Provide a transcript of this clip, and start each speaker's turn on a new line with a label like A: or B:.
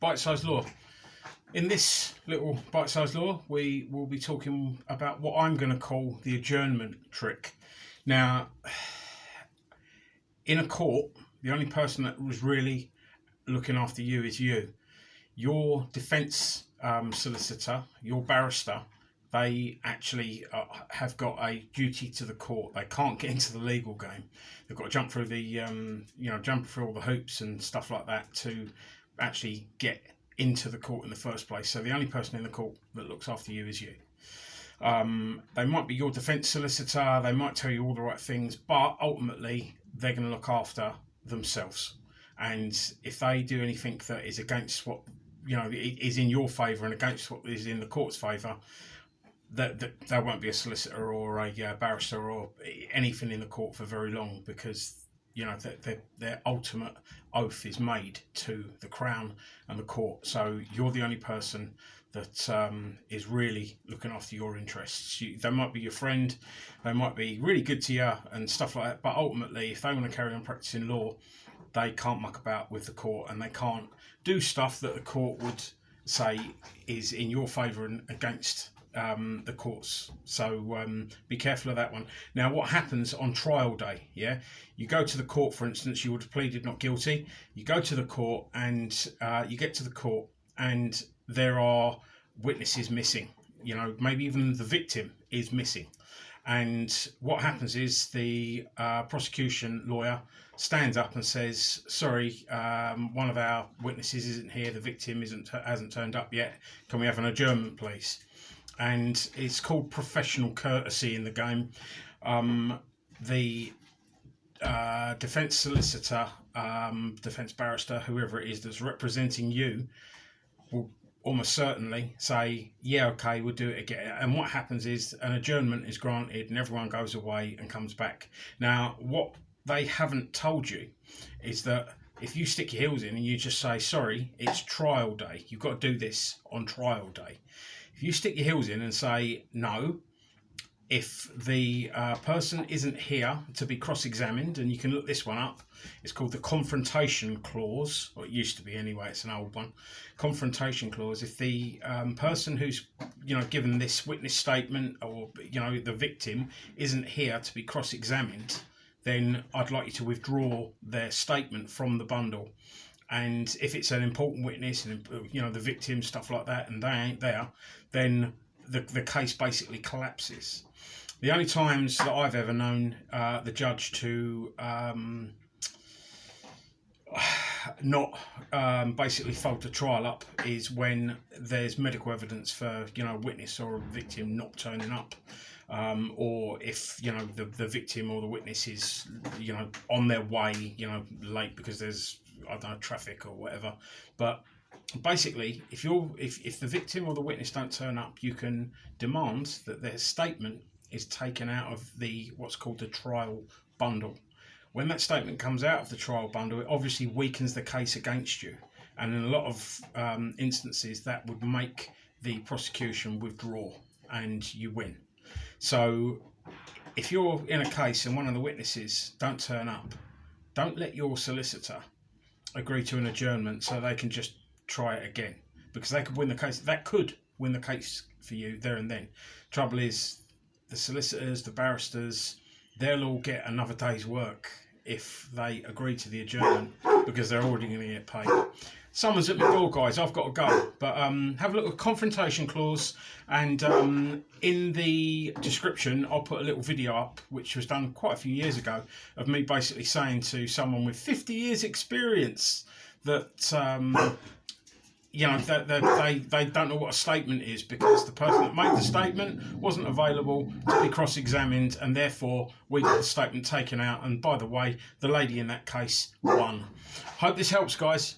A: Bite-sized law. In this little bite-sized law, we will be talking about what I'm going to call the adjournment trick. Now, in a court, the only person that was really looking after you is you. Your defence solicitor, your barrister, they actually have got a duty to the court. They can't get into the legal game. They've got to jump through the, jump through all the hoops and stuff like that to actually get into the court in the first place. So the only person in the court that looks after you is you. They might be your defence solicitor. They might tell you all the right things, but ultimately they're going to look after themselves. And if they do anything that is against what is in your favour and against what is in the court's favour, that there won't be a solicitor or a barrister or anything in the court for very long, because their ultimate oath is made to the Crown and the court. So you're the only person that is really looking after your interests. They might be your friend, they might be really good to you and stuff like that, but ultimately, if they want to carry on practicing law, they can't muck about with the court, and they can't do stuff that the court would say is in your favour and against the courts. So be careful of that one. Now, what happens on trial day? Yeah, you go to the court, for instance, you would have pleaded not guilty. You go to the court and you get to the court and there are witnesses missing. Maybe even the victim is missing. And what happens is the prosecution lawyer stands up and says, sorry, one of our witnesses isn't here, the victim hasn't turned up yet, can we have an adjournment please? And it's called professional courtesy in the game. The defence solicitor, defence barrister, whoever it is that's representing you, will almost certainly say, yeah, okay, we'll do it again. And what happens is an adjournment is granted and everyone goes away and comes back. Now, what they haven't told you is that if you stick your heels in and you just say, sorry, it's trial day, you've got to do this on trial day. If you stick your heels in and say, no, if the person isn't here to be cross-examined, and you can look this one up, it's called the Confrontation clause, or it used to be anyway, it's an old one. Confrontation clause. If the person who's given this witness statement, or the victim, isn't here to be cross-examined, then I'd like you to withdraw their statement from the bundle. And if it's an important witness and the victim, stuff like that, and they ain't there, then the case basically collapses. The only times that I've ever known the judge to not basically fold a trial up is when there's medical evidence for a witness or a victim not turning up, or if the victim or the witness is on their way late because there's traffic or whatever. But basically, if the victim or the witness don't turn up, you can demand that their statement is taken out of what's called the trial bundle. When that statement comes out of the trial bundle, it obviously weakens the case against you, and in a lot of instances that would make the prosecution withdraw and you win. So if you're in a case and one of the witnesses don't turn up, don't let your solicitor agree to an adjournment so they can just try it again, because they could win the case. That could win the case for you there and then. Trouble is, the solicitors, the barristers, they'll all get another day's work if they agree to the adjournment, because they're already going to get paid. Someone's at my door, guys. I've got to go. But have a look at Confrontation clause, and in the description I'll put a little video up which was done quite a few years ago of me basically saying to someone with 50 years experience that they don't know what a statement is, because the person that made the statement wasn't available to be cross-examined, and therefore we got the statement taken out. And by the way, the lady in that case won. Hope this helps, guys.